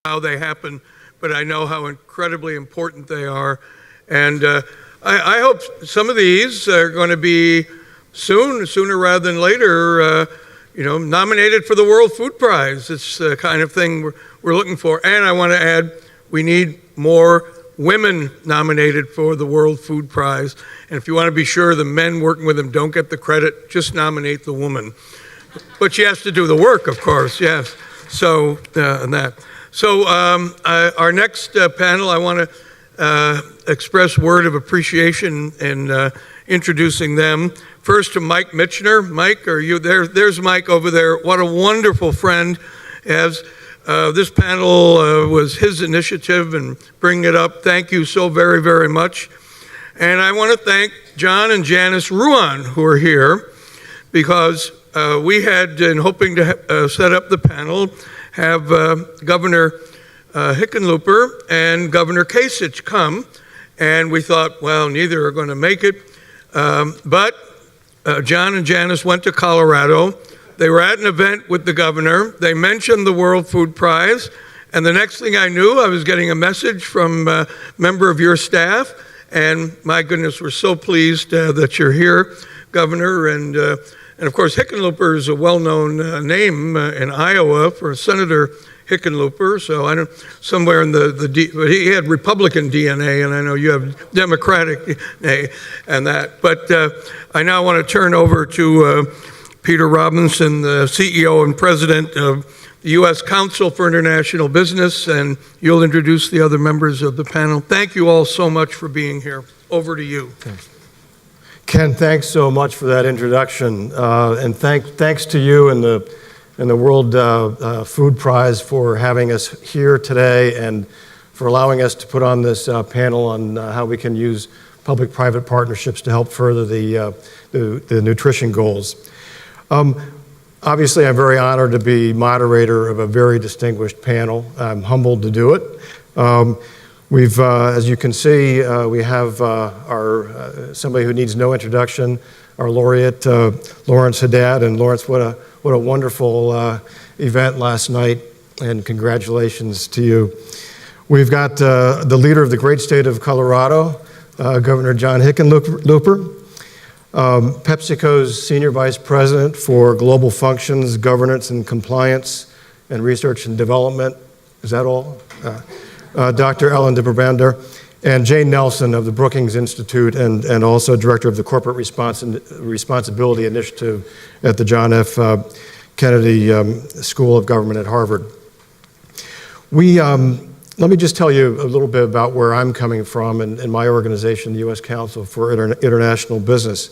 how they happen, but I know how incredibly important they are. And I hope some of these are going to be sooner rather than later, nominated for the World Food Prize. It's the kind of thing we're looking for. And I want to add, we need more women nominated for the World Food Prize. And if you want to be sure the men working with them don't get the credit, just nominate the woman. But she has to do the work, of course, yes. So, and that. So our next panel, I want to express word of appreciation in introducing them. First to Mike Mitchner. Mike, are you there? There's Mike over there. What a wonderful friend. As this panel was his initiative and bringing it up. Thank you so very, very much. And I want to thank John and Janice Ruan, who are here, because we had, in hoping to set up the panel, have Governor Hickenlooper and Governor Kasich come, and we thought, well, neither are going to make it, but John and Janice went to Colorado. They were at an event with the governor. They mentioned the World Food Prize, and the next thing I knew, I was getting a message from a member of your staff, and my goodness, we're so pleased that you're here, Governor, and of course, Hickenlooper is a well-known name in Iowa for Senator Hickenlooper. So I don't, somewhere in but he had Republican DNA, and I know you have Democratic DNA and that. But I now want to turn over to Peter Robinson, the CEO and President of the U.S. Council for International Business, and you'll introduce the other members of the panel. Thank you all so much for being here. Over to you. Thanks. Ken, thanks so much for that introduction, and thanks to you and the World Food Prize for having us here today and for allowing us to put on this panel on how we can use public-private partnerships to help further the nutrition goals. Obviously, I'm very honored to be moderator of a very distinguished panel. I'm humbled to do it. We've, as you can see, we have somebody who needs no introduction, our laureate, Lawrence Haddad. And Lawrence, what a wonderful event last night, and congratulations to you. We've got the leader of the great state of Colorado, Governor John Hickenlooper, PepsiCo's Senior Vice President for Global Functions, Governance and Compliance, and Research and Development. Is that all? Dr. Ellen de Brabander, and Jane Nelson of the Brookings Institute, and also Director of the Corporate Responsibility Initiative at the John F. Kennedy School of Government at Harvard. Let me just tell you a little bit about where I'm coming from and my organization, the U.S. Council for International Business.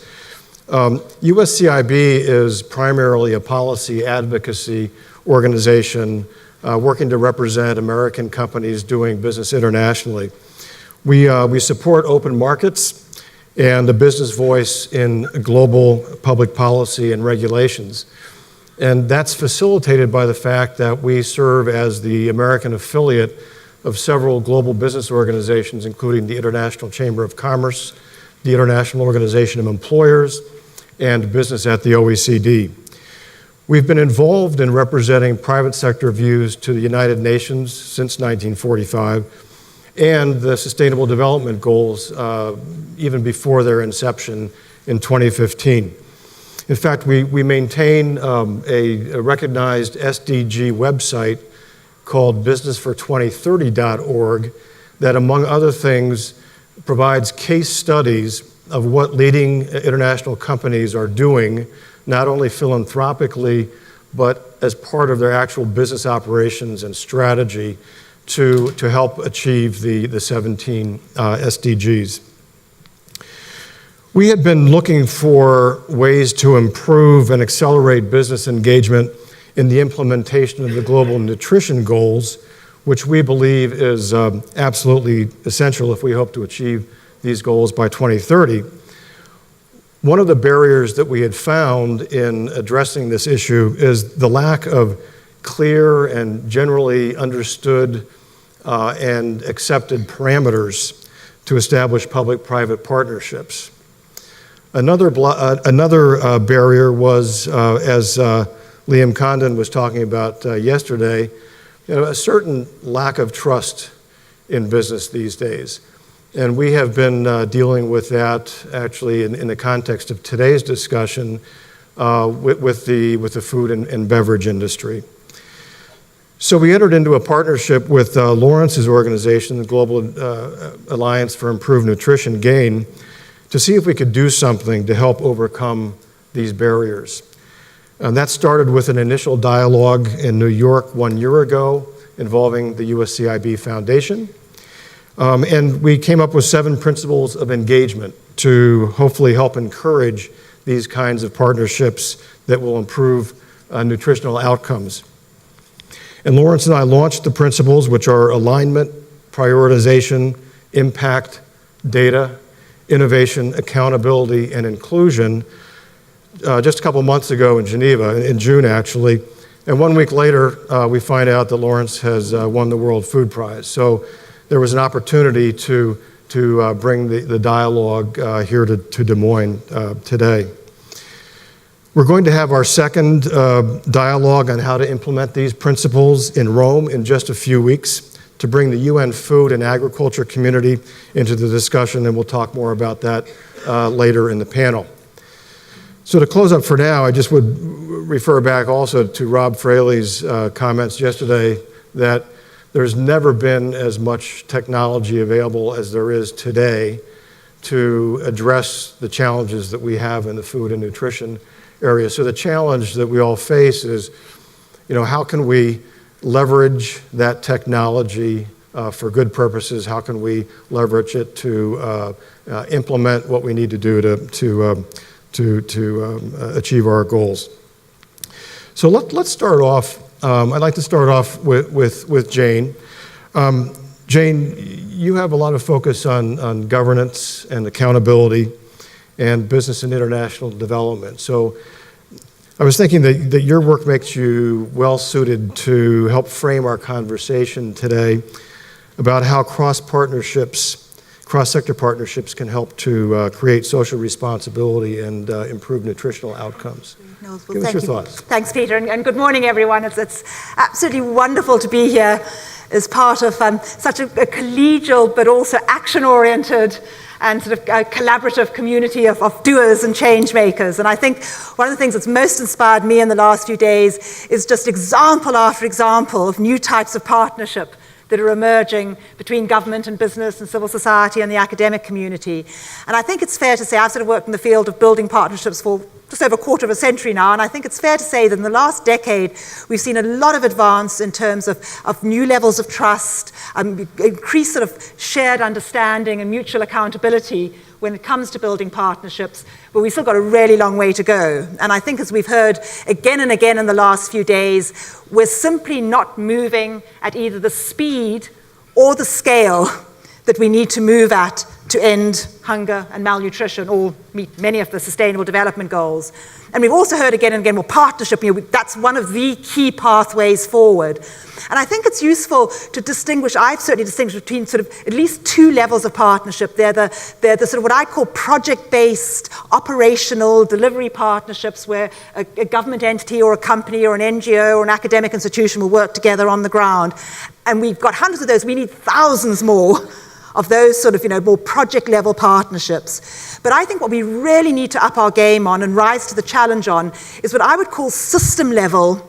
USCIB is primarily a policy advocacy organization working to represent American companies doing business internationally. We support open markets and the business voice in global public policy and regulations. And that's facilitated by the fact that we serve as the American affiliate of several global business organizations, including the International Chamber of Commerce, the International Organization of Employers, and Business at the OECD. We've been involved in representing private sector views to the United Nations since 1945 and the Sustainable Development Goals even before their inception in 2015. In fact, we maintain a recognized SDG website called businessfor2030.org that, among other things, provides case studies of what leading international companies are doing, not only philanthropically, but as part of their actual business operations and strategy to help achieve the 17 SDGs. We had been looking for ways to improve and accelerate business engagement in the implementation of the global nutrition goals, which we believe is absolutely essential if we hope to achieve these goals by 2030. One of the barriers that we had found in addressing this issue is the lack of clear and generally understood and accepted parameters to establish public-private partnerships. Another barrier was, as Liam Condon was talking about yesterday, a certain lack of trust in business these days. And we have been dealing with that actually in the context of today's discussion with the food and beverage industry. So we entered into a partnership with Lawrence's organization, the Global Alliance for Improved Nutrition, GAIN, to see if we could do something to help overcome these barriers. And that started with an initial dialogue in New York 1 year ago involving the USCIB Foundation. And we came up with 7 principles of engagement to hopefully help encourage these kinds of partnerships that will improve nutritional outcomes. And Lawrence and I launched the principles, which are alignment, prioritization, impact, data, innovation, accountability, and inclusion, just a couple months ago in Geneva, in June actually. And 1 week later, we find out that Lawrence has won the World Food Prize. So there was an opportunity to bring the dialogue here to Des Moines today. We're going to have our second dialogue on how to implement these principles in Rome in just a few weeks to bring the UN food and agriculture community into the discussion, and we'll talk more about that later in the panel. So to close up for now, I just would refer back also to Rob Fraley's comments yesterday that there's never been as much technology available as there is today to address the challenges that we have in the food and nutrition area. So the challenge that we all face is, how can we leverage that technology for good purposes? How can we leverage it to implement what we need to do to achieve our goals? So let's start off. I'd like to start off with Jane. Jane, you have a lot of focus on governance and accountability and business and international development. So I was thinking that your work makes you well suited to help frame our conversation today about how cross-sector partnerships can help to create social responsibility and improve nutritional outcomes. Well, Give us your thoughts. Thanks, Peter, and good morning, everyone. It's absolutely wonderful to be here as part of such a collegial but also action-oriented and sort of a collaborative community of doers and change makers. And I think one of the things that's most inspired me in the last few days is just example after example of new types of partnership that are emerging between government and business and civil society and the academic community. And I think it's fair to say, I've sort of worked in the field of building partnerships for just over a quarter of a century now, and I think it's fair to say that in the last decade, we've seen a lot of advance in terms of new levels of trust, increased sort of shared understanding and mutual accountability when it comes to building partnerships, but we've still got a really long way to go. And I think as we've heard again and again in the last few days, we're simply not moving at either the speed or the scale that we need to move at to end hunger and malnutrition or meet many of the Sustainable Development Goals. And we've also heard again and again, well, partnership, that's one of the key pathways forward. And I think it's useful to distinguish, I've certainly distinguished between sort of at least 2 levels of partnership. They're the sort of what I call project-based, operational delivery partnerships where a government entity or a company or an NGO or an academic institution will work together on the ground. And we've got hundreds of those. We need thousands more of those sort of, more project-level partnerships. But I think what we really need to up our game on and rise to the challenge on is what I would call system-level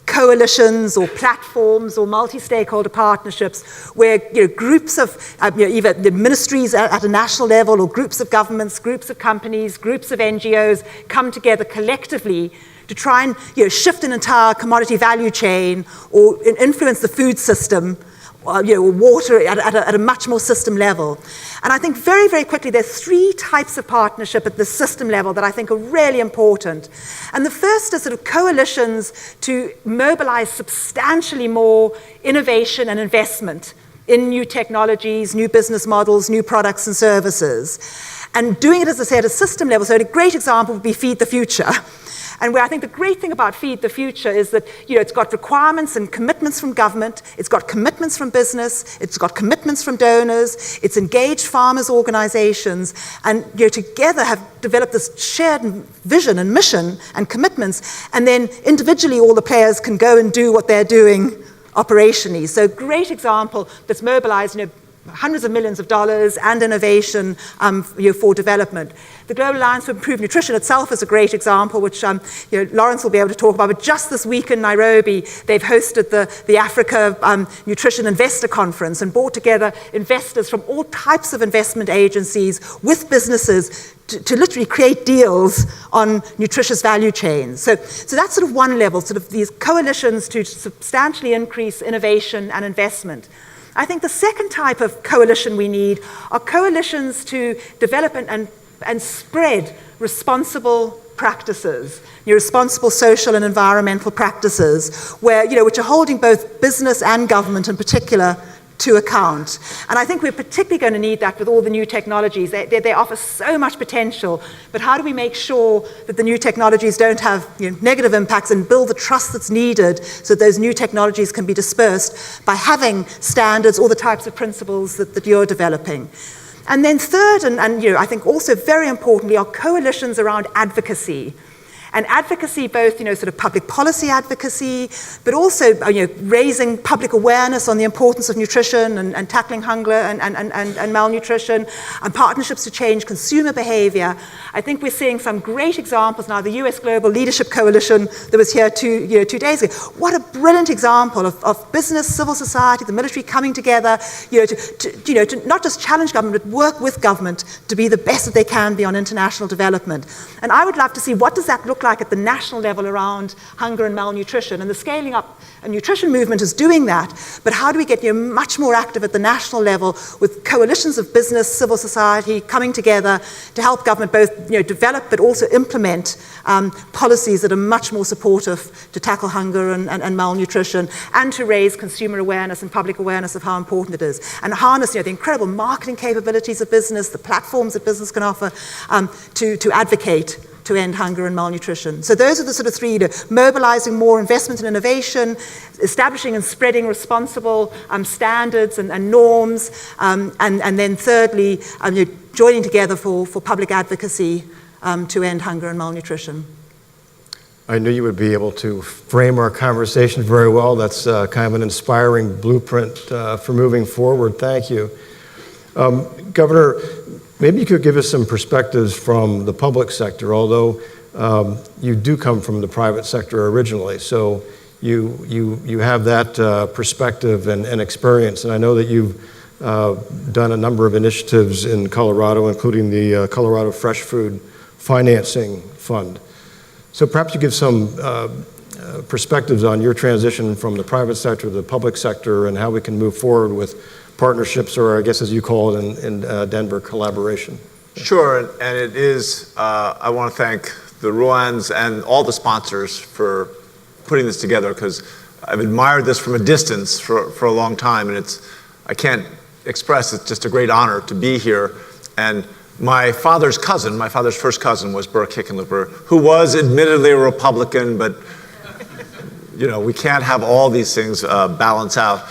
coalitions or platforms or multi-stakeholder partnerships where groups of either the ministries at a national level or groups of governments, groups of companies, groups of NGOs come together collectively to try and shift an entire commodity value chain or influence the food system water at a much more system level. And I think very, very quickly, there's 3 types of partnership at the system level that I think are really important. And the first is sort of coalitions to mobilize substantially more innovation and investment in new technologies, new business models, new products and services. And doing it, as I say, at a system level. So a great example would be Feed the Future. And where I think the great thing about Feed the Future is that it's got requirements and commitments from government, it's got commitments from business, it's got commitments from donors, it's engaged farmers' organizations, and together have developed this shared vision and mission and commitments, and then individually all the players can go and do what they're doing operationally. So great example that's mobilized, hundreds of millions of dollars and innovation for development. The Global Alliance for Improved Nutrition itself is a great example, which Lawrence will be able to talk about. But just this week in Nairobi, they've hosted the Africa Nutrition Investor Conference and brought together investors from all types of investment agencies with businesses to literally create deals on nutritious value chains. So that's sort of one level, sort of these coalitions to substantially increase innovation and investment. I think the second type of coalition we need are coalitions to develop and spread responsible practices, responsible social and environmental practices, which are holding both business and government in particular to account. And I think we're particularly going to need that with all the new technologies. They offer so much potential, but how do we make sure that the new technologies don't have negative impacts and build the trust that's needed so that those new technologies can be dispersed by having standards or the types of principles that you're developing. And then third, and I think also very importantly, are coalitions around advocacy. And advocacy, both sort of public policy advocacy, but also raising public awareness on the importance of nutrition and tackling hunger and malnutrition, and partnerships to change consumer behavior. I think we're seeing some great examples now. The US Global Leadership Coalition that was here 2 days ago. What a brilliant example of business, civil society, the military coming together, to not just challenge government, but work with government to be the best that they can be on international development. And I would love to see what does that look like at the national level around hunger and malnutrition. And the Scaling Up a Nutrition movement is doing that, but how do we get much more active at the national level with coalitions of business, civil society coming together to help government both develop but also implement policies that are much more supportive to tackle hunger and malnutrition, and to raise consumer awareness and public awareness of how important it is, and harness the incredible marketing capabilities of business, the platforms that business can offer to advocate to end hunger and malnutrition. So those are the sort of three, mobilizing more investment and innovation, establishing and spreading responsible standards and norms, and then thirdly, joining together for public advocacy to end hunger and malnutrition. I knew you would be able to frame our conversation very well. That's kind of an inspiring blueprint for moving forward. Thank you. Governor, maybe you could give us some perspectives from the public sector, although you do come from the private sector originally, so you have that perspective and experience. And I know that you've done a number of initiatives in Colorado, including the Colorado Fresh Food Financing Fund. So perhaps you give some perspectives on your transition from the private sector to the public sector and how we can move forward with partnerships, or I guess as you call it in Denver, collaboration. Sure, and it is, I want to thank the Ruans and all the sponsors for putting this together, because I've admired this from a distance for a long time, and I can't express, it's just a great honor to be here. And my father's first cousin was Burke Hickenlooper, who was admittedly a Republican, but we can't have all these things balance out.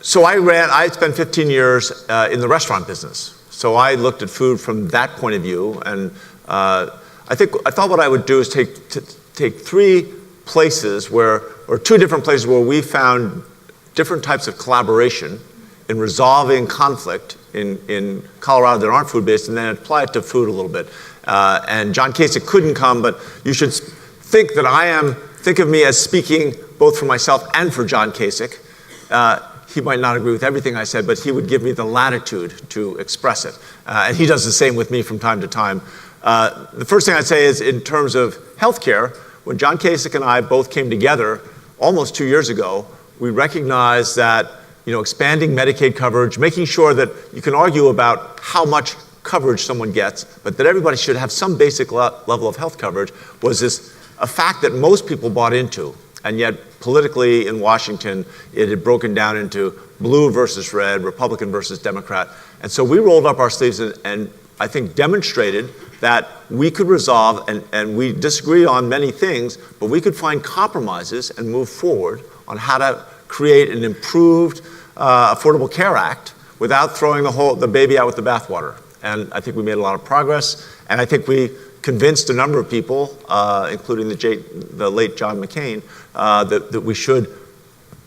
So I spent 15 years in the restaurant business. So I looked at food from that point of view, and I thought what I would do is take three places or two different places where we found different types of collaboration in resolving conflict in Colorado that aren't food-based, and then apply it to food a little bit. And John Kasich couldn't come, but you should think of me as speaking both for myself and for John Kasich. He might not agree with everything I said, but he would give me the latitude to express it. And he does the same with me from time to time. The first thing I'd say is in terms of healthcare, when John Kasich and I both came together almost 2 years ago, we recognized that expanding Medicaid coverage, making sure that you can argue about how much coverage someone gets, but that everybody should have some basic level of health coverage, was a fact that most people bought into. And yet, politically in Washington, it had broken down into blue versus red, Republican versus Democrat. And so we rolled up our sleeves and I think demonstrated that we could resolve, and we disagree on many things, but we could find compromises and move forward on how to create an improved Affordable Care Act without throwing the baby out with the bathwater. And I think we made a lot of progress, and I think we convinced a number of people, including the late John McCain, that we should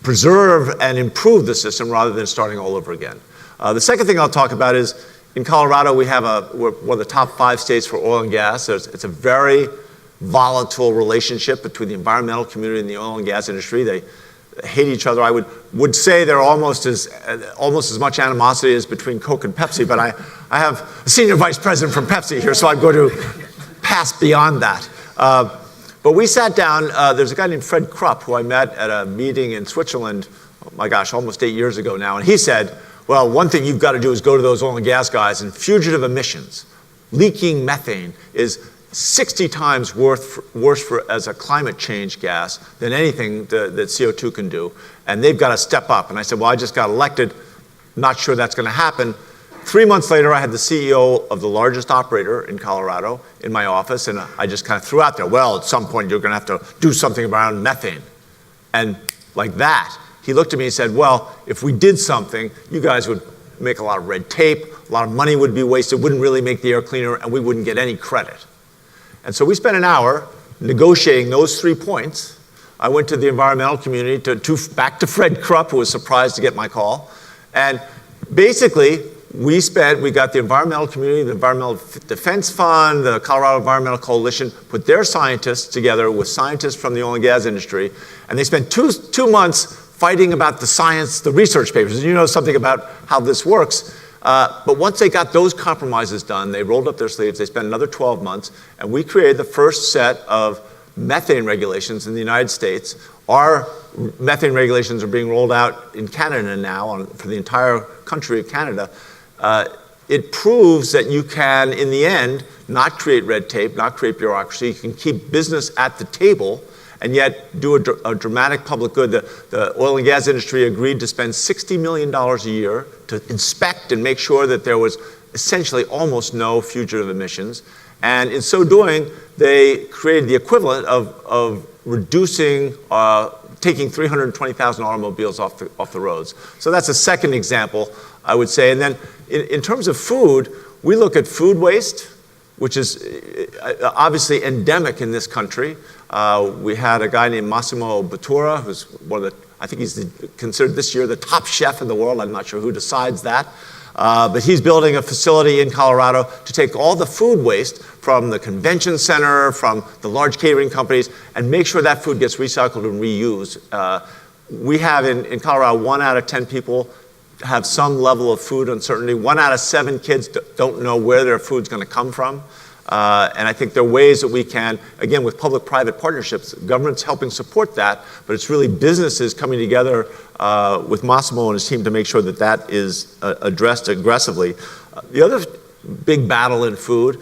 preserve and improve the system rather than starting all over again. The second thing I'll talk about is in Colorado, we're one of the top 5 states for oil and gas. It's a very volatile relationship between the environmental community and the oil and gas industry. They hate each other. I would say they're almost as much animosity as between Coke and Pepsi, but I have a senior vice president from Pepsi here, so I'm going to pass beyond that. But we sat down, there's a guy named Fred Krupp who I met at a meeting in Switzerland, oh my gosh, almost 8 years ago now, and he said, well, one thing you've got to do is go to those oil and gas guys, and fugitive emissions, leaking methane is 60 times worse as a climate change gas than anything that CO2 can do, and they've got to step up. And I said, well, I just got elected, not sure that's going to happen. 3 months later, I had the CEO of the largest operator in Colorado in my office, and I just kind of threw out there, well, at some point you're going to have to do something around methane. And like that, he looked at me and said, well, if we did something, you guys would make a lot of red tape, a lot of money would be wasted, wouldn't really make the air cleaner, and we wouldn't get any credit. And so we spent an hour negotiating those 3 points. I went to the environmental community, back to Fred Krupp, who was surprised to get my call. And basically, we got the environmental community, the Environmental Defense Fund, the Colorado Environmental Coalition, put their scientists together with scientists from the oil and gas industry, and they spent two months fighting about the science, the research papers. And you know something about how this works. But once they got those compromises done, they rolled up their sleeves, they spent another 12 months, and we created the first set of methane regulations in the United States. Our methane regulations are being rolled out in Canada now for the entire country of Canada. It proves that you can, in the end, not create red tape, not create bureaucracy. You can keep business at the table and yet do a dramatic public good. The oil and gas industry agreed to spend $60 million a year to inspect and make sure that there was essentially almost no fugitive emissions. And in so doing, they created the equivalent of reducing, taking 320,000 automobiles off the roads. So that's a second example, I would say. And then in terms of food, we look at food waste, which is obviously endemic in this country. We had a guy named Massimo Bottura, who's I think he's considered this year the top chef in the world. I'm not sure who decides that. But he's building a facility in Colorado to take all the food waste from the convention center, from the large catering companies, and make sure that food gets recycled and reused. We have in Colorado, 1 out of 10 people have some level of food uncertainty. 1 out of 7 kids don't know where their food's going to come from. And I think there are ways that we can, again, with public-private partnerships, government's helping support that, but it's really businesses coming together with Massimo and his team to make sure that that is addressed aggressively. The other big battle in food,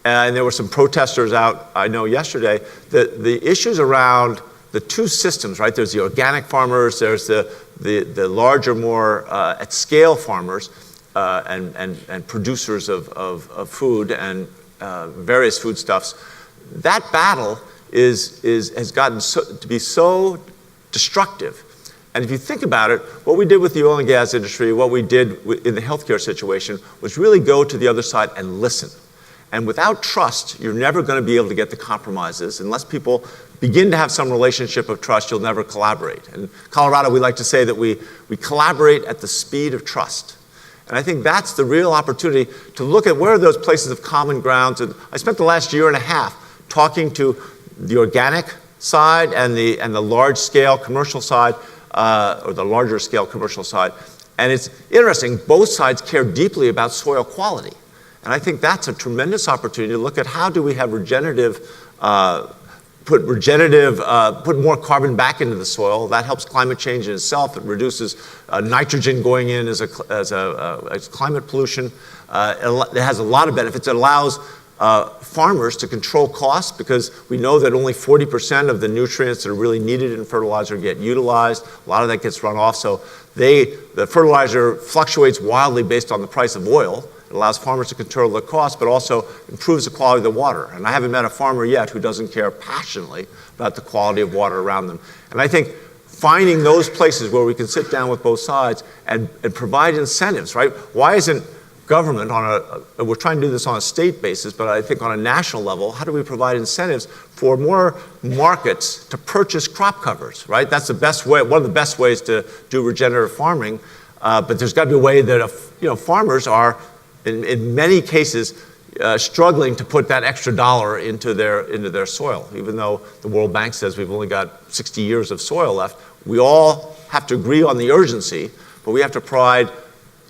and there were some protesters out, I know yesterday, the issues around the two systems, right? There's the organic farmers, there's the larger, more at scale farmers and producers of food and various foodstuffs. That battle has gotten to be so destructive. And if you think about it, what we did with the oil and gas industry, what we did in the healthcare situation, was really go to the other side and listen. And without trust, you're never going to be able to get the compromises. Unless people begin to have some relationship of trust, you'll never collaborate. In Colorado, we like to say that we collaborate at the speed of trust. And I think that's the real opportunity to look at where are those places of common grounds. And I spent the last year and a half talking to the organic side and the large-scale commercial side, or the larger-scale commercial side. And it's interesting, both sides care deeply about soil quality. And I think that's a tremendous opportunity to look at how do we have put more carbon back into the soil. That helps climate change in itself. It reduces nitrogen going in as climate pollution. It has a lot of benefits. It allows farmers to control costs because we know that only 40% of the nutrients that are really needed in fertilizer get utilized. A lot of that gets run off. So the fertilizer fluctuates wildly based on the price of oil. It allows farmers to control the cost, but also improves the quality of the water. And I haven't met a farmer yet who doesn't care passionately about the quality of water around them. And I think finding those places where we can sit down with both sides and provide incentives, right? Why isn't government we're trying to do this on a state basis, but I think on a national level, how do we provide incentives for more markets to purchase crop covers, right? That's the best way, one of the best ways to do regenerative farming. But there's got to be a way that farmers are, in many cases, struggling to put that extra dollar into their soil. Even though the World Bank says we've only got 60 years of soil left, we all have to agree on the urgency, but we have to provide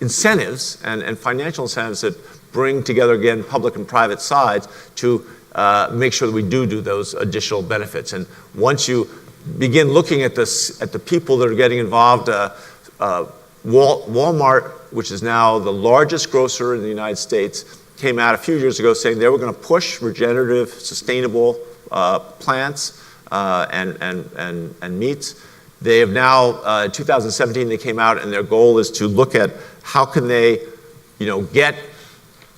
incentives and financial incentives that bring together, again, public and private sides to make sure that we do those additional benefits. And once you begin looking at the people that are getting involved, Walmart, which is now the largest grocer in the United States, came out a few years ago saying they were going to push regenerative, sustainable plants and meats. They have now, in 2017, they came out and their goal is to look at how can they, get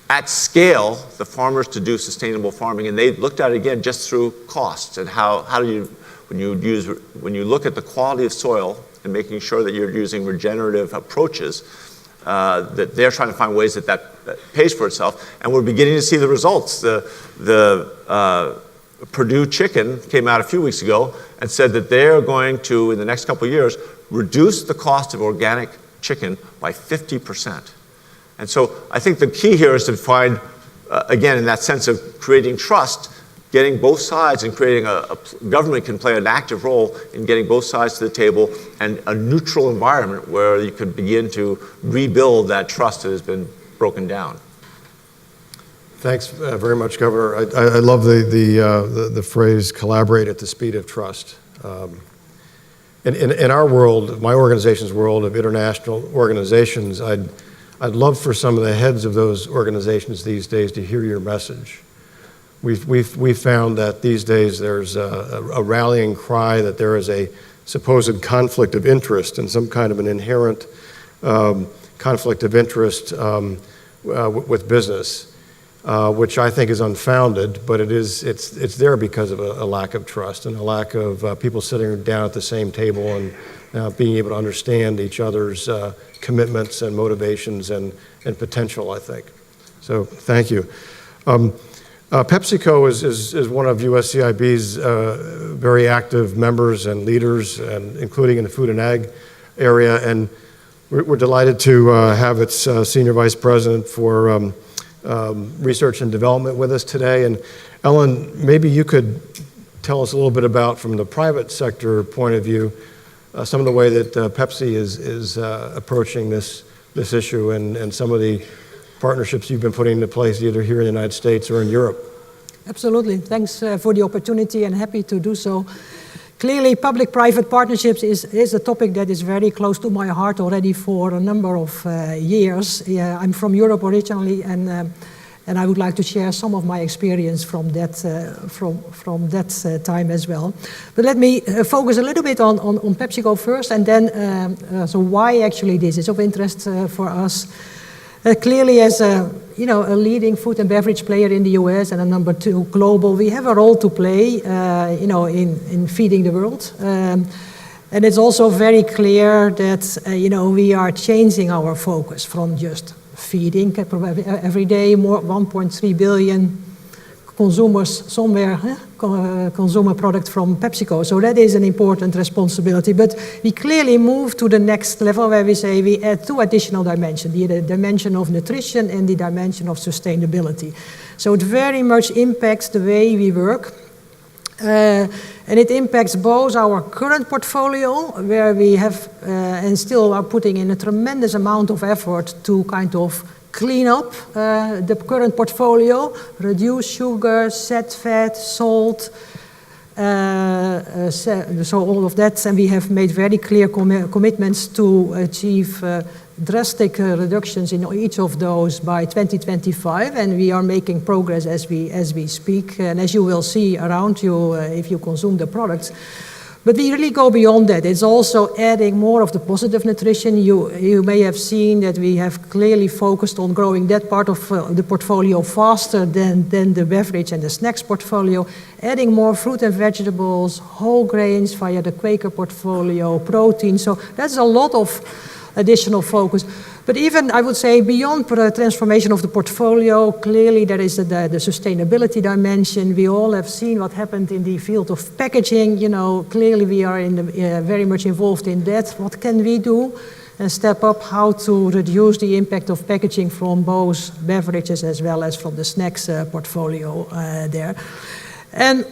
at scale the farmers to do sustainable farming. And they looked at it again just through costs and how do you, when you look at the quality of soil and making sure that you're using regenerative approaches, that they're trying to find ways that pays for itself. And we're beginning to see the results. The Purdue Chicken came out a few weeks ago and said that they're going to, in the next couple of years, reduce the cost of organic chicken by 50%. And so I think the key here is to find, again, in that sense of creating trust, getting both sides and creating government can play an active role in getting both sides to the table and a neutral environment where you could begin to rebuild that trust that has been broken down. Thanks very much, Governor. I love the phrase "collaborate at the speed of trust." In our world, my organization's world of international organizations, I'd love for some of the heads of those organizations these days to hear your message. We've found that these days there's a rallying cry that there is a supposed conflict of interest and some kind of an inherent conflict of interest with business. Which I think is unfounded, but it's there because of a lack of trust and a lack of people sitting down at the same table and being able to understand each other's commitments and motivations and potential, I think. So thank you. PepsiCo is one of USCIB's very active members and leaders, and including in the food and ag area, and we're delighted to have its senior vice president for research and development with us today. And Ellen, maybe you could tell us a little bit about, from the private sector point of view, some of the way that Pepsi is approaching this issue and some of the partnerships you've been putting into place either here in the United States or in Europe. Absolutely. Thanks for the opportunity, and happy to do so. Clearly, public-private partnerships is a topic that is very close to my heart already for a number of years. Yeah, I'm from Europe originally, and I would like to share some of my experience from that time as well. But let me focus a little bit on PepsiCo first, and then so why actually this is of interest for us. Clearly, as a leading food and beverage player in the US and a number 2 global, we have a role to play, in feeding the world. And it's also very clear that, we are changing our focus from just feeding. Every day, more 1.3 billion consumers somewhere consume a product from PepsiCo. So that is an important responsibility. But we clearly move to the next level where we say we add 2 additional dimensions, the dimension of nutrition and the dimension of sustainability. So it very much impacts the way we work. And it impacts both our current portfolio, where we have and still are putting in a tremendous amount of effort to kind of clean up the current portfolio, reduce sugar, set fat, salt, so all of that. And we have made very clear commitments to achieve drastic reductions in each of those by 2025, and we are making progress as we speak, and as you will see around you if you consume the products. But we really go beyond that. It's also adding more of the positive nutrition. You may have seen that we have clearly focused on growing that part of the portfolio faster than the beverage and the snacks portfolio, adding more fruit and vegetables, whole grains via the Quaker portfolio, protein. So that's a lot of additional focus. But even, I would say, beyond the transformation of the portfolio, clearly there is the sustainability dimension. We all have seen what happened in the field of packaging. Clearly we are very much involved in that. What can we do and step up how to reduce the impact of packaging from both beverages as well as from the snacks portfolio there. And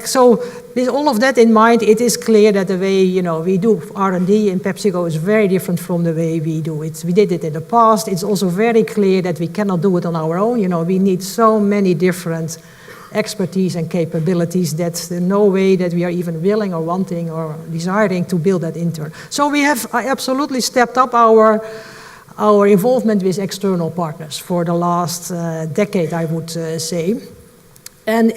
so with all of that in mind, it is clear that the way we do R&D in PepsiCo is very different from the way we do it. We did it in the past. It's also very clear that we cannot do it on our own. We need so many different expertise and capabilities that there's no way that we are even willing or wanting or desiring to build that intern. So we have absolutely stepped up our involvement with external partners for the last decade, I would say. And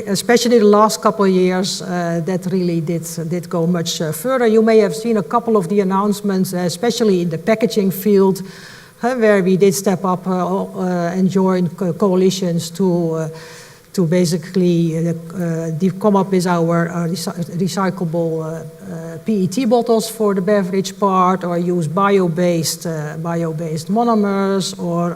especially the last couple of years, that really did go much further. You may have seen a couple of the announcements, especially in the packaging field, where we did step up and join coalitions to basically come up with our recyclable PET bottles for the beverage part, or use bio-based monomers, or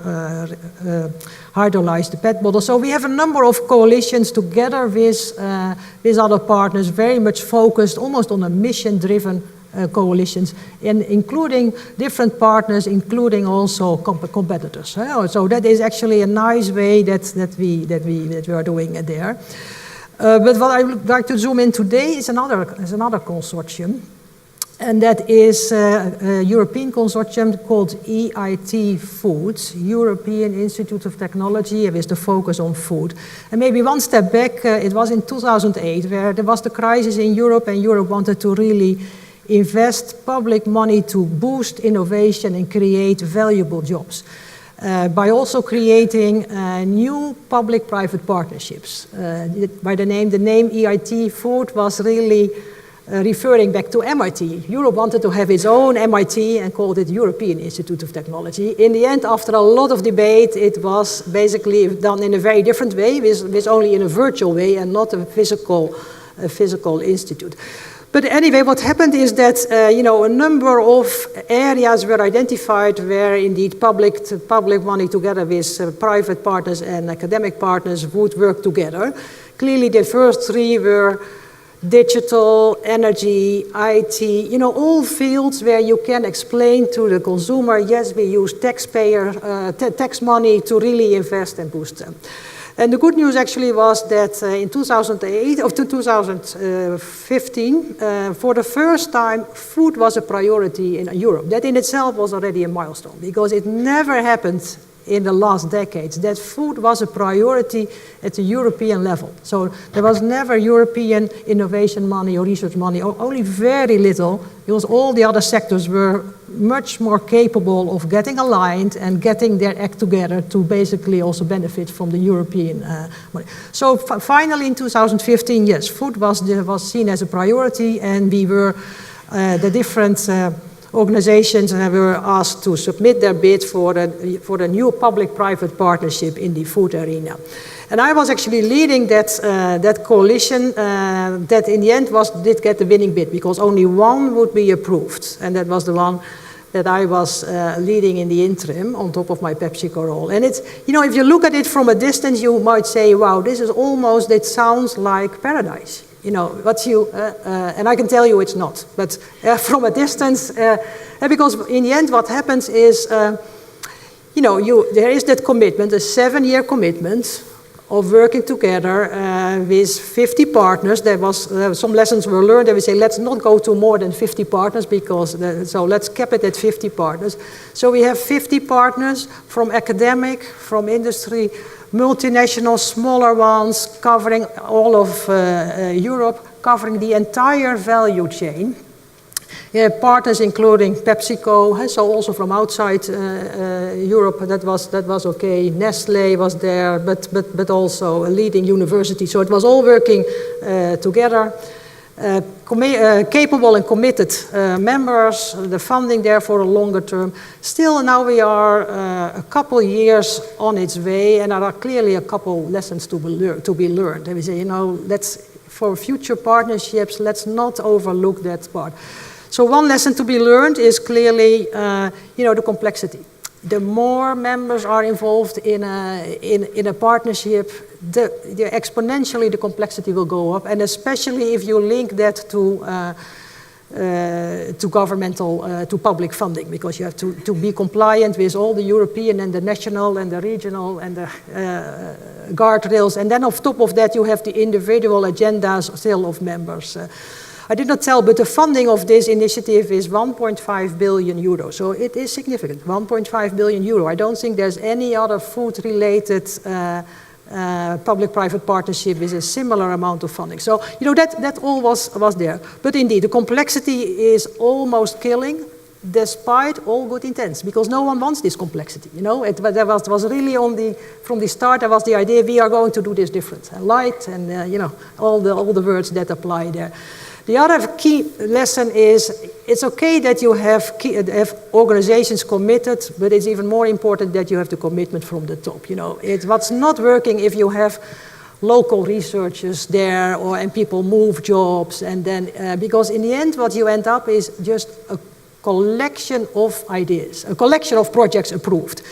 hydrolyze the PET bottles. So we have a number of coalitions together with other partners, very much focused almost on a mission-driven coalitions, and including different partners, including also competitors. So that is actually a nice way that we are doing it there. But what I would like to zoom in today is another consortium, and that is a European consortium called EIT Foods, European Institute of Technology, with the focus on food. And maybe one step back, it was in 2008, where there was the crisis in Europe, and Europe wanted to really invest public money to boost innovation and create valuable jobs by also creating new public-private partnerships. By the name EIT Food was really referring back to MIT. Europe wanted to have its own MIT and called it European Institute of Technology. In the end, after a lot of debate, it was basically done in a very different way, with only in a virtual way and not a physical institute. But anyway, what happened is that a number of areas were identified where indeed public money together with private partners and academic partners would work together. Clearly, the first three were digital, energy, IT, all fields where you can explain to the consumer, yes, we use tax money to really invest and boost them. And the good news actually was that in 2008 or 2015, for the first time, food was a priority in Europe. That in itself was already a milestone, because it never happened in the last decades that food was a priority at the European level. So there was never European innovation money or research money, or only very little, because all the other sectors were much more capable of getting aligned and getting their act together to basically also benefit from the European money. So finally in 2015, yes, food was seen as a priority, and we were, the different organizations were asked to submit their bid for the new public-private partnership in the food arena. And I was actually leading that coalition that in the end did get the winning bid, because only one would be approved, and that was the one that I was leading in the interim on top of my PepsiCo role. And it's, if you look at it from a distance, you might say, wow, it sounds like paradise. And I can tell you it's not. But from a distance, because in the end what happens is, there is that commitment, a 7-year commitment of working together with 50 partners. There was some lessons were learned. They would say, let's not go to more than 50 partners, so let's cap it at 50 partners. So we have 50 partners from academic, from industry, multinational, smaller ones, covering all of Europe, covering the entire value chain. Partners including PepsiCo, so also from outside Europe, that was okay. Nestle was there, but also a leading university. So it was all working together. Capable and committed members, the funding there for a longer term. Still, now we are a couple years on its way, and there are clearly a couple lessons to be learned. We say, for future partnerships, let's not overlook that part. So one lesson to be learned is clearly, the complexity. The more members are involved in a partnership, exponentially the complexity will go up, and especially if you link that to governmental, to public funding, because you have to be compliant with all the European and the national and the regional and the guardrails, and then on top of that you have the individual agendas still of members. I did not tell, but the funding of this initiative is 1.5 billion euro, so it is significant, 1.5 billion euro. I don't think there's any other food-related public-private partnership with a similar amount of funding. So, that all was there. But indeed, the complexity is almost killing, despite all good intents, because no one wants this complexity. There was really from the start, there was the idea we are going to do this different, light, and all the words that apply there. The other key lesson is it's okay that you have organizations committed, but it's even more important that you have the commitment from the top. What's not working if you have local researchers there and people move jobs, and then because in the end what you end up is just a collection of ideas, a collection of projects approved.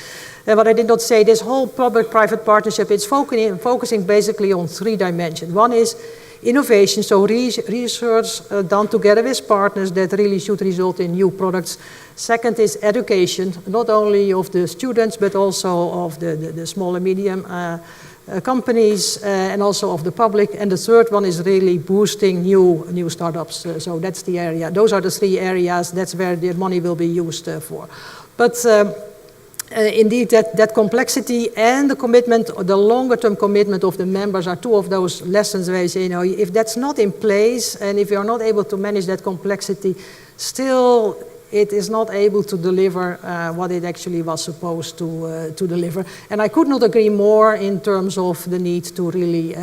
But I did not say this whole public-private partnership, it's focusing basically on 3 dimensions. One is innovation, so research done together with partners that really should result in new products. Second is education, not only of the students, but also of the small and medium companies and also of the public. And the third one is really boosting new startups. So that's the area. Those are the 3 areas. That's where the money will be used for. But indeed, that complexity and the commitment, the longer-term commitment of the members are 2 of those lessons where you say, if that's not in place and if you're not able to manage that complexity, still it is not able to deliver what it actually was supposed to deliver. And I could not agree more in terms of the need to really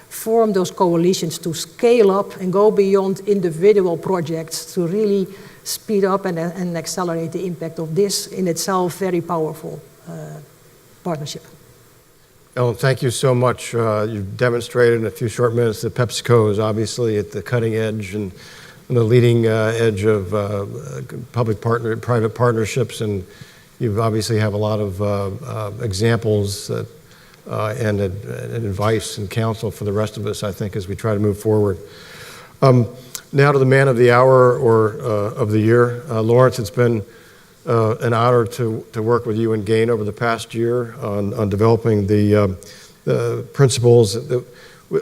form those coalitions, to scale up and go beyond individual projects, to really speed up and accelerate the impact of this in itself very powerful partnership. Ellen, thank you so much. You've demonstrated in a few short minutes that PepsiCo is obviously at the cutting edge and the leading edge of private partnerships, and you obviously have a lot of examples and advice and counsel for the rest of us, I think, as we try to move forward. Now to the man of the hour or of the year. Lawrence, it's been an honor to work with you and Gain over the past year on developing the principles.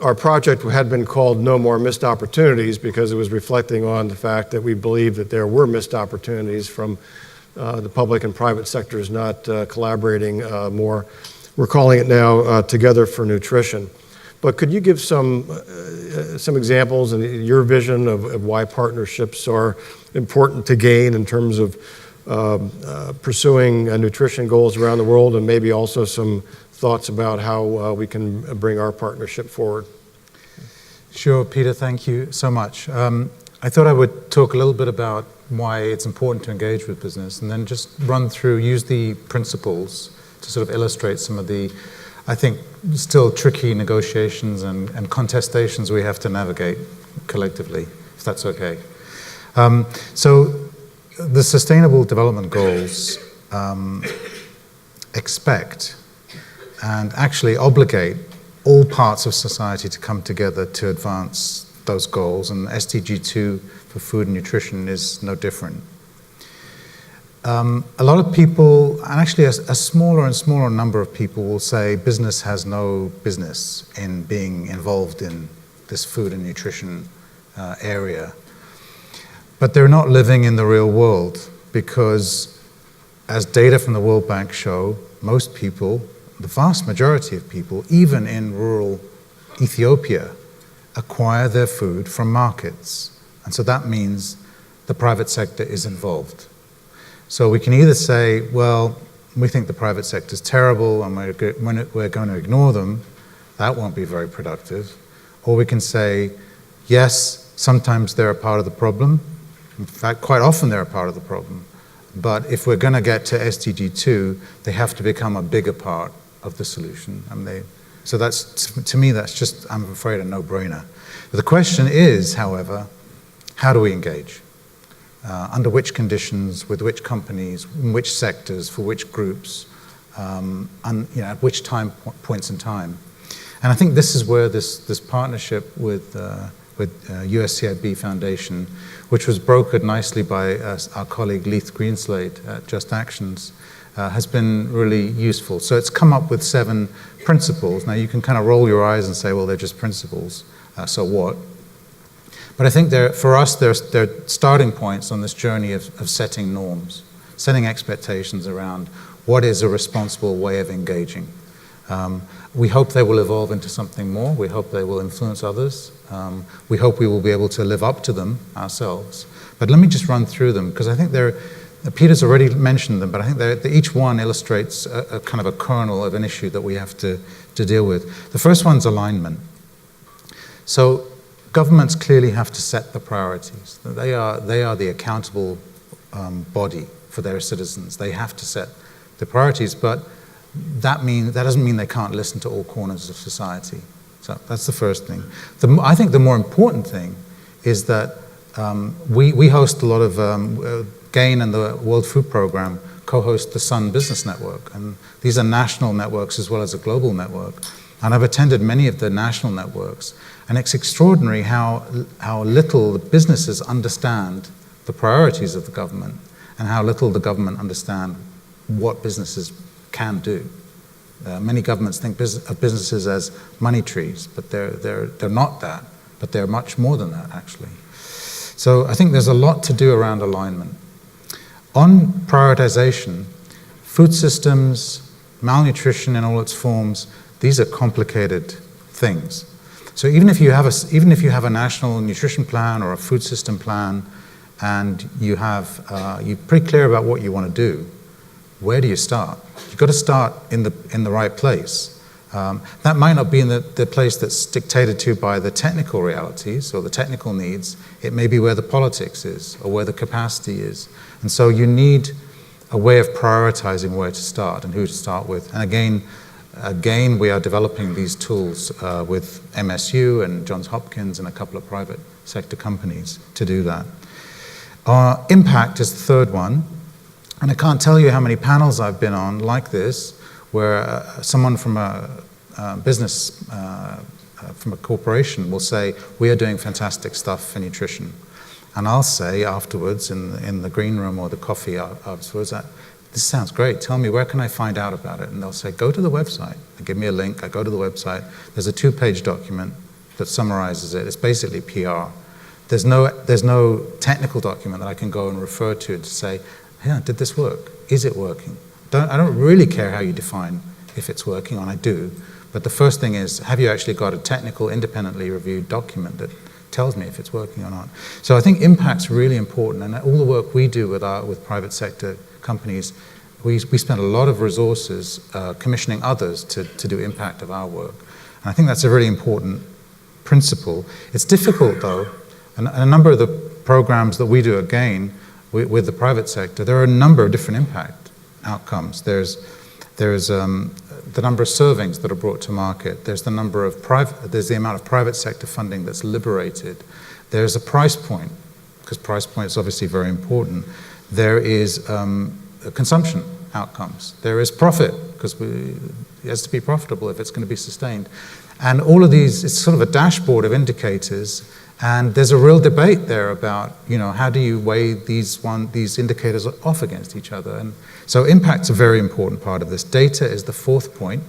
Our project had been called No More Missed Opportunities because it was reflecting on the fact that we believed that there were missed opportunities from the public and private sectors not collaborating more. We're calling it now Together for Nutrition. But could you give some examples and your vision of why partnerships are important to Gain in terms of pursuing nutrition goals around the world, and maybe also some thoughts about how we can bring our partnership forward? Sure, Peter, thank you so much. I thought I would talk a little bit about why it's important to engage with business, and then just use the principles to sort of illustrate some of the, I think, still tricky negotiations and contestations we have to navigate collectively, if that's okay. So the Sustainable Development Goals expect and actually obligate all parts of society to come together to advance those goals, and SDG 2 for food and nutrition is no different. A lot of people, and actually a smaller and smaller number of people, will say business has no business in being involved in this food and nutrition area. But they're not living in the real world, because as data from the World Bank show, most people, the vast majority of people, even in rural Ethiopia, acquire their food from markets. And so that means the private sector is involved. So we can either say, well, we think the private sector is terrible and we're going to ignore them. That won't be very productive. Or we can say, yes, sometimes they're a part of the problem. In fact, quite often they're a part of the problem. But if we're going to get to SDG 2, they have to become a bigger part of the solution. So that's, to me, that's just, I'm afraid, a no-brainer. But the question is, however, how do we engage? under which conditions, with which companies, in which sectors, for which groups, and at which points in time. And I think this is where this partnership with USCIB Foundation, which was brokered nicely by our colleague Leith Greenslade at Just Actions, has been really useful. So it's come up with 7 principles. Now you can kind of roll your eyes and say, well, they're just principles, so what? But I think for us, they're starting points on this journey of setting norms, setting expectations around what is a responsible way of engaging. We hope they will evolve into something more. We hope they will influence others. We hope we will be able to live up to them ourselves. But let me just run through them, because I think Peter's already mentioned them, but I think each one illustrates a kind of a kernel of an issue that we have to deal with. The first one's alignment. So governments clearly have to set the priorities. They are the accountable body for their citizens. They have to set the priorities, but that doesn't mean they can't listen to all corners of society. So that's the first thing. I think the more important thing is that we host a lot of GAIN and the World Food Programme co-host the Sun Business Network, and these are national networks as well as a global network. And I've attended many of the national networks, and it's extraordinary how little the businesses understand the priorities of the government, and how little the government understand what businesses can do. Many governments think of businesses as money trees, but they're not that, but they're much more than that, actually. So I think there's a lot to do around alignment. On prioritization, food systems, malnutrition in all its forms, these are complicated things. So even if you have a national nutrition plan or a food system plan, and you're pretty clear about what you want to do, where do you start? You've got to start in the right place. That might not be in the place that's dictated to by the technical realities or the technical needs. It may be where the politics is or where the capacity is. And so you need a way of prioritizing where to start and who to start with. And again, we are developing these tools with MSU and Johns Hopkins and a couple of private sector companies to do that. Impact is the third one. And I can't tell you how many panels I've been on like this, where someone from a business, from a corporation will say, we are doing fantastic stuff for nutrition. And I'll say afterwards, in the green room or the coffee afterwards, this sounds great, tell me, where can I find out about it? And they'll say, go to the website. They give me a link, I go to the website. There's a 2-page document that summarizes it. It's basically PR. There's no technical document that I can go and refer to say, yeah, did this work? Is it working? I don't really care how you define if it's working, and I do. But the first thing is, have you actually got a technical, independently reviewed document that tells me if it's working or not? So I think impact's really important, and all the work we do with private sector companies, we spend a lot of resources commissioning others to do impact of our work. And I think that's a really important principle. It's difficult, though, and a number of the programs that we do at GAIN with the private sector, there are a number of different impact outcomes. There's the number of servings that are brought to market. There's the amount of private sector funding that's liberated. There's a price point, because price point is obviously very important. There is consumption outcomes. There is profit, because it has to be profitable if it's going to be sustained. And all of these, it's sort of a dashboard of indicators. And there's a real debate there about, how do you weigh these indicators off against each other? And so impact's a very important part of this. Data is the fourth point,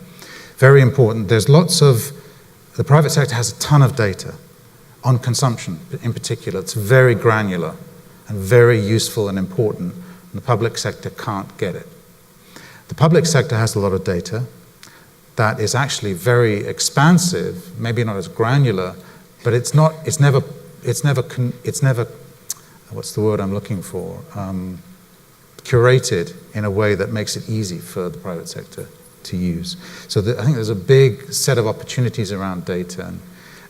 very important. The private sector has a ton of data on consumption in particular. It's very granular and very useful and important, and the public sector can't get it. The public sector has a lot of data that is actually very expansive, maybe not as granular, but it's never, what's the word I'm looking for? Curated in a way that makes it easy for the private sector to use. So I think there's a big set of opportunities around data. And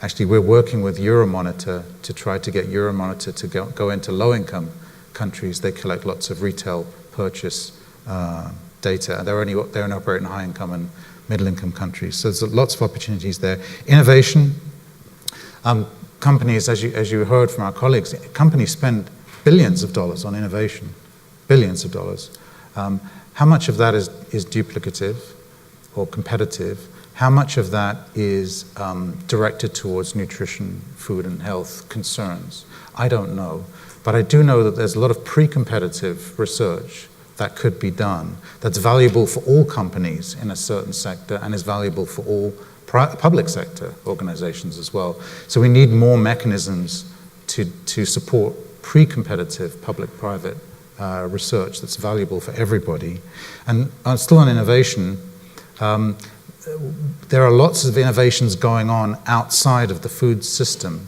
actually, we're working with Euromonitor to try to get Euromonitor to go into low-income countries. They collect lots of retail purchase data. They only operate in high-income and middle-income countries. So there's lots of opportunities there. Innovation. Companies, as you heard from our colleagues, companies spend billions of dollars on innovation, billions of dollars. How much of that is duplicative or competitive? How much of that is directed towards nutrition, food, and health concerns? I don't know. But I do know that there's a lot of pre-competitive research that could be done that's valuable for all companies in a certain sector and is valuable for all public sector organizations as well. So we need more mechanisms to support pre-competitive public-private research that's valuable for everybody. And still on innovation, there are lots of innovations going on outside of the food system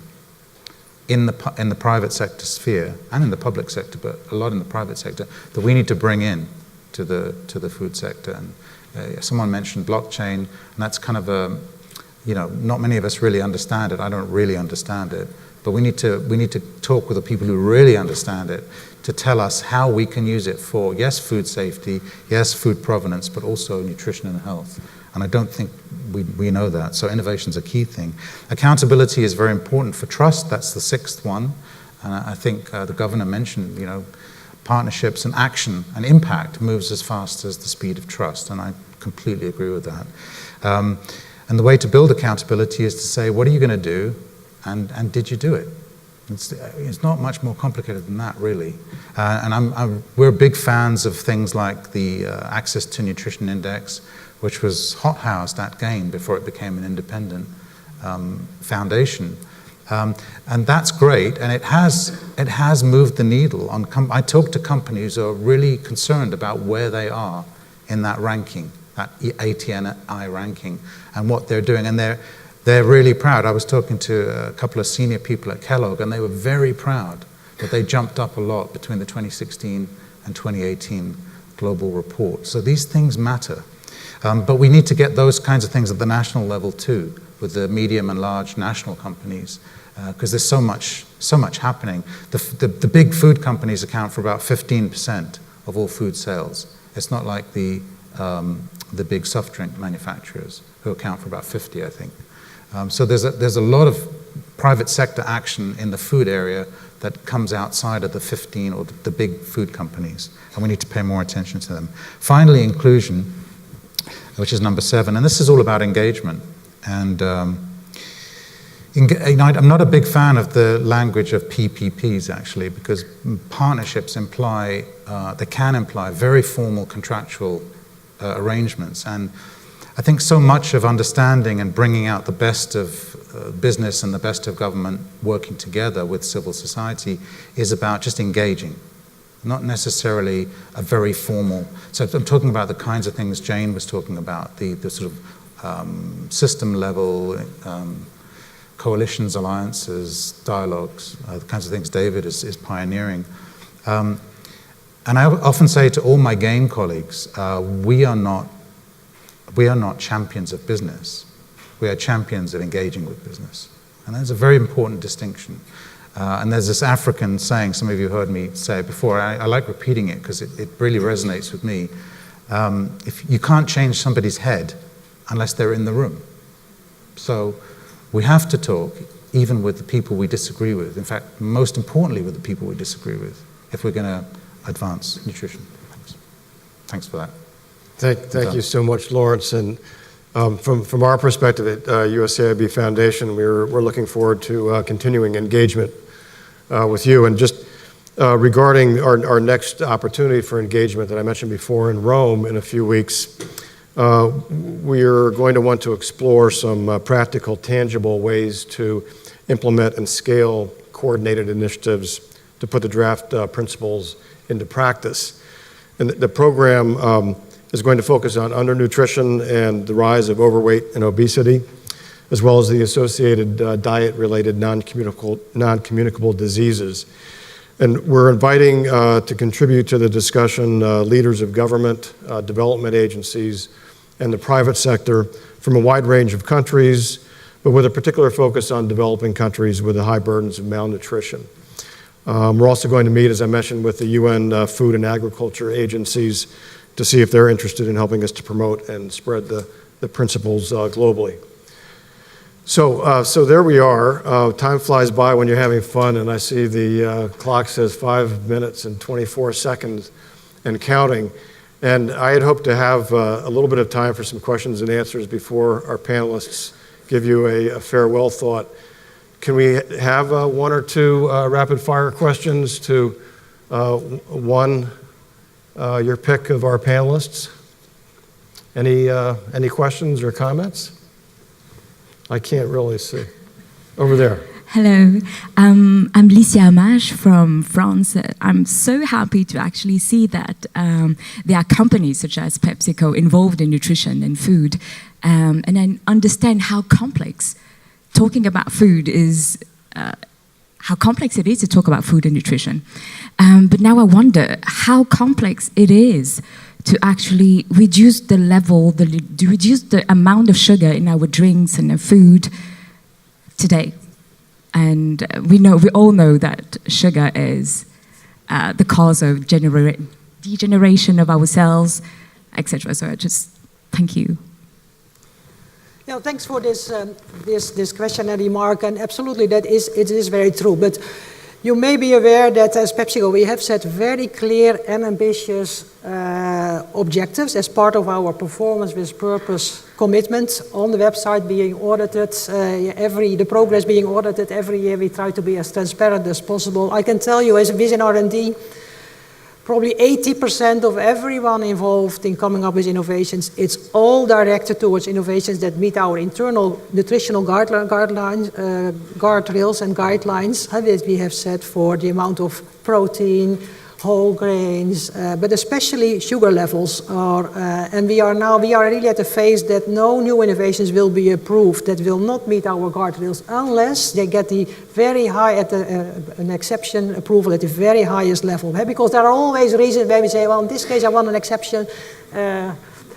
in the private sector sphere and in the public sector, but a lot in the private sector, that we need to bring in to the food sector. And someone mentioned blockchain, and that's kind of a, not many of us really understand it. I don't really understand it, but we need to talk with the people who really understand it to tell us how we can use it for, yes, food safety, yes, food provenance, but also nutrition and health. And I don't think we know that. So innovation is a key thing. Accountability is very important for trust. That's the sixth one. And I think the governor mentioned, partnerships and action and impact moves as fast as the speed of trust. And I completely agree with that. And the way to build accountability is to say, what are you going to do? And did you do it? It's not much more complicated than that, really. And we're big fans of things like the Access to Nutrition Index, which was hothoused at GAIN before it became an independent foundation. And that's great, and it has moved the needle. I talk to companies who are really concerned about where they are in that ranking, that ATNI ranking, and what they're doing, and they're really proud. I was talking to a couple of senior people at Kellogg, and they were very proud that they jumped up a lot between the 2016 and 2018 global report. So these things matter. But we need to get those kinds of things at the national level too, with the medium and large national companies, because there's so much happening. The big food companies account for about 15% of all food sales. It's not like the big soft drink manufacturers who account for about 50, I think. So there's a lot of private sector action in the food area that comes outside of the 15 or the big food companies, and we need to pay more attention to them. Finally, inclusion, which is number 7, and this is all about engagement. And I'm not a big fan of the language of PPPs, actually, because partnerships they can imply very formal contractual arrangements. And I think so much of understanding and bringing out the best of business and the best of government working together with civil society is about just engaging, not necessarily a very formal. So I'm talking about the kinds of things Jane was talking about, the sort of system level coalitions, alliances, dialogues, the kinds of things David is pioneering. And I often say to all my GAIN colleagues, we are not champions of business. We are champions of engaging with business. And that's a very important distinction. And there's this African saying, some of you heard me say it before, I like repeating it because it really resonates with me. If you can't change somebody's head unless they're in the room. So we have to talk even with the people we disagree with. In fact, most importantly with the people we disagree with, if we're going to advance nutrition. Thanks for that. Thank you so much, Lawrence. And from our perspective at USCIB Foundation, we're looking forward to continuing engagement with you. And just regarding our next opportunity for engagement that I mentioned before in Rome in a few weeks, we are going to want to explore some practical, tangible ways to implement and scale coordinated initiatives to put the draft principles into practice. And the program is going to focus on undernutrition and the rise of overweight and obesity, as well as the associated diet-related non-communicable diseases. And we're inviting to contribute to the discussion leaders of government, development agencies, and the private sector from a wide range of countries, but with a particular focus on developing countries with the high burdens of malnutrition. We're also going to meet, as I mentioned, with the UN Food and Agriculture agencies to see if they're interested in helping us to promote and spread the principles globally. So there we are. Time flies by when you're having fun, and I see the clock says 5 minutes and 24 seconds and counting. And I had hoped to have a little bit of time for some questions and answers before our panelists give you a farewell thought. Can we have one or two rapid-fire questions to your pick of our panelists? Any questions or comments? I can't really see. Over there. Hello, I'm Licia Amage from France. I'm so happy to actually see that there are companies such as PepsiCo involved in nutrition and food, and I understand how complex talking about food is, how complex it is to talk about food and nutrition. But now I wonder how complex it is to actually reduce the level, to reduce the amount of sugar in our drinks and our food today. And we all know that sugar is the cause of degeneration of our cells, etc. So I just thank you. Yeah, thanks for this question and remark, and absolutely it is very true. But you may be aware that as PepsiCo we have set very clear and ambitious objectives as part of our performance with purpose commitment on the website being audited, the progress being audited every year. We try to be as transparent as possible. I can tell you as within R&D, probably 80% of everyone involved in coming up with innovations, it's all directed towards innovations that meet our internal nutritional guardrails and guidelines that we have set for the amount of protein, whole grains, but especially sugar levels are, and we are really at a phase that no new innovations will be approved that will not meet our guardrails unless they get the very high, an exception approval at the very highest level. Because there are always reasons where we say, well, in this case I want an exception.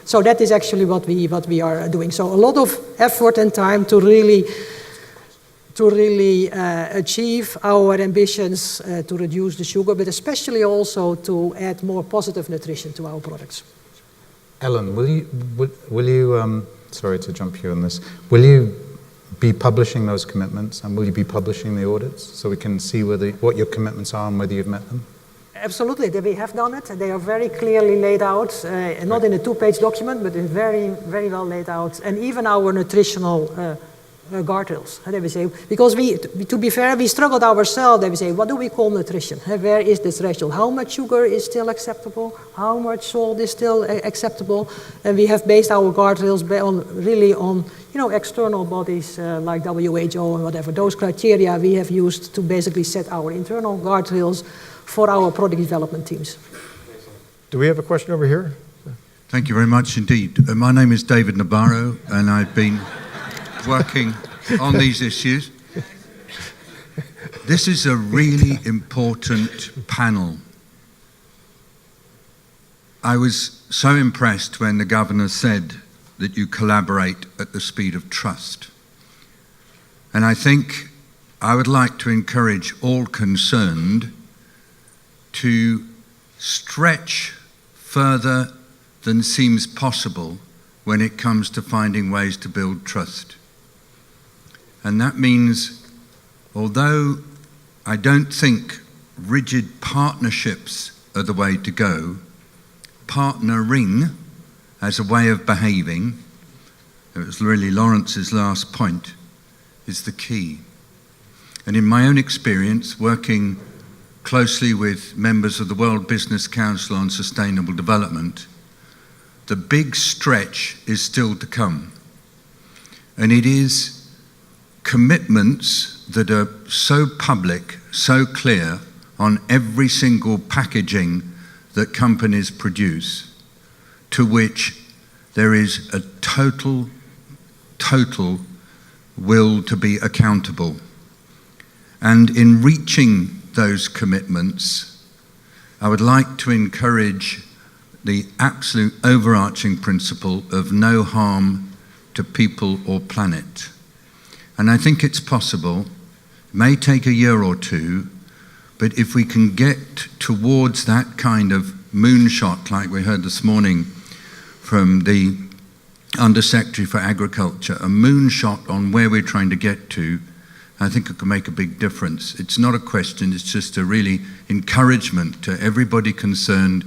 So that is actually what we are doing. So a lot of effort and time to really achieve our ambitions to reduce the sugar, but especially also to add more positive nutrition to our products. Ellen, will you sorry to jump you on this, will you be publishing those commitments, and will you be publishing the audits so we can see what your commitments are and whether you've met them? Absolutely, we have done it. They are very clearly laid out, not in a 2-page document, but very, very well laid out, and even our nutritional guardrails. They say, because to be fair, we struggled ourselves. They say, what do we call nutrition? Where is this threshold? How much sugar is still acceptable? How much salt is still acceptable? And we have based our guardrails on external bodies like WHO and whatever. Those criteria we have used to basically set our internal guardrails for our product development teams. Do we have a question over here? Thank you very much indeed. My name is David Nabarro, and I've been working on these issues. This is a really important panel. I was so impressed when the governor said that you collaborate at the speed of trust. And I think I would like to encourage all concerned to stretch further than seems possible when it comes to finding ways to build trust. And that means, although I don't think rigid partnerships are the way to go, partnering as a way of behaving, it was really Lawrence's last point, is the key. And in my own experience, working closely with members of the World Business Council on Sustainable Development, the big stretch is still to come. And it is commitments that are so public, so clear on every single packaging that companies produce, to which there is a total will to be accountable. And in reaching those commitments, I would like to encourage the absolute overarching principle of no harm to people or planet. And I think it's possible. It may take a year or two, but if we can get towards that kind of moonshot, like we heard this morning from the Under-Secretary for Agriculture, a moonshot on where we're trying to get to, I think it can make a big difference. It's not a question, it's just a really encouragement to everybody concerned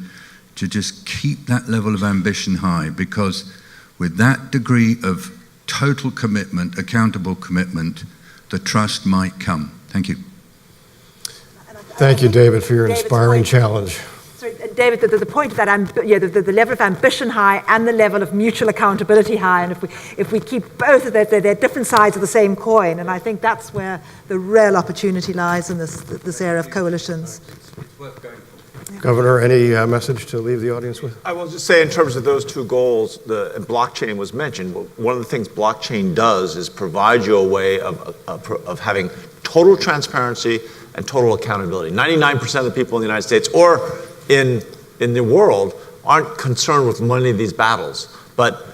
to just keep that level of ambition high, because with that degree of total commitment, accountable commitment, the trust might come. Thank you. Thank you, David, for your David's inspiring point. challenge. Sorry, David, the point that the level of ambition high and the level of mutual accountability high, and if we keep both of that, they're different sides of the same coin, and I think that's where the real opportunity lies in this area of coalitions. It's worth going for. Governor, any message to leave the audience with? I will just say, in terms of those two goals, and blockchain was mentioned. One of the things blockchain does is provide you a way of having total transparency and total accountability. 99% of the people in the United States or in the world aren't concerned with winning of these battles, but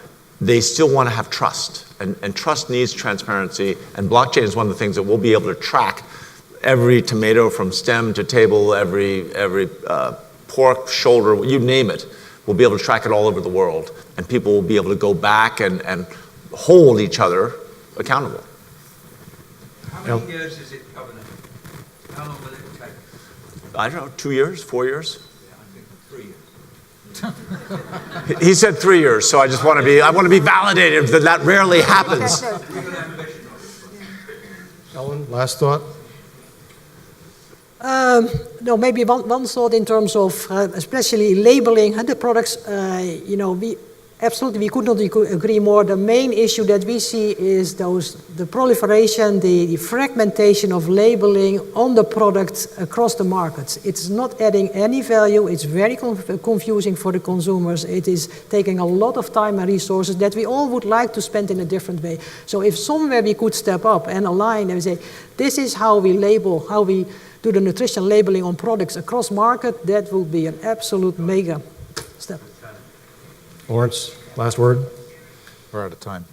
they still want to have trust. And trust needs transparency, and blockchain is one of the things that we'll be able to track every tomato from stem to table, every pork shoulder, you name it. We'll be able to track it all over the world, and people will be able to go back and hold each other accountable. How many years is it, Governor? How long will it take? I don't know, 2 years, 4 years? Yeah, I think 3 years. He said 3 years, so I want to be validated that rarely happens. Ellen, last thought? No, maybe one thought in terms of especially labeling the products. We could not agree more. The main issue that we see is the proliferation, the fragmentation of labeling on the product across the markets. It's not adding any value. It's very confusing for the consumers. It is taking a lot of time and resources that we all would like to spend in a different way. So if somewhere we could step up and align and say, this is how we label, how we do the nutrition labeling on products across market, that will be an absolute mega step. Lawrence, last word? We're out of time.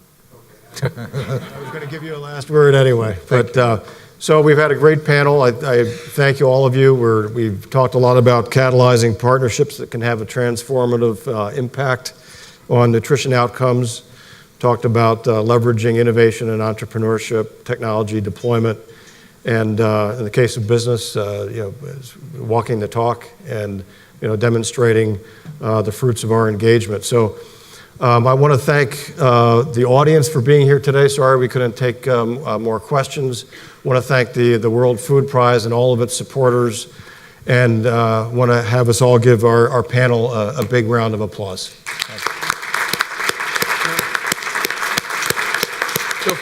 I was going to give you a last word anyway. But so we've had a great panel. I thank you, all of you. We've talked a lot about catalyzing partnerships that can have a transformative impact on nutrition outcomes. Talked about leveraging innovation and entrepreneurship, technology deployment, and in the case of business, walking the talk and demonstrating the fruits of our engagement. So I want to thank the audience for being here today. Sorry we couldn't take more questions. I want to thank the World Food Prize and all of its supporters, and want to have us all give our panel a big round of applause. So